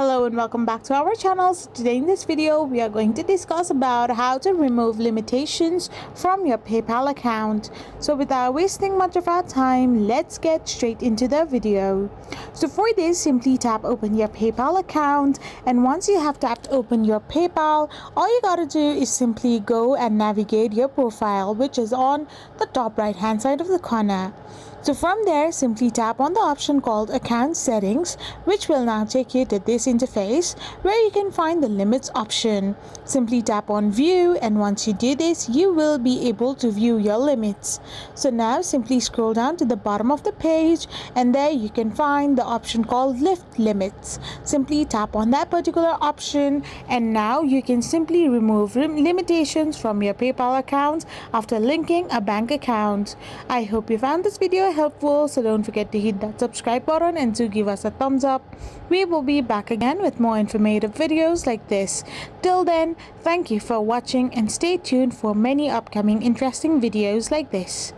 Hello and welcome back to our channel. So today in this video we are going to discuss about how to remove limitations from your PayPal account. So without wasting much of our time, let's get straight into the video. So for this, simply tap open your PayPal account, and once you have tapped open your PayPal, all you gotta do is simply go and navigate your profile, which is on the top right hand side of the corner. So from there, simply tap on the option called account settings, which will now take you to this interface where you can find the limits option. Simply tap on view, and once you do this, you will be able to view your limits. So now simply scroll down to the bottom of the page, and there you can find the option called lift limits. Simply tap on that particular option, and now you can simply remove limitations from your PayPal account after linking a bank account. I hope you found this video helpful, so don't forget to hit that subscribe button and to give us a thumbs up. We will be back again with more informative videos like this. Till then, thank you for watching and stay tuned for many upcoming interesting videos like this.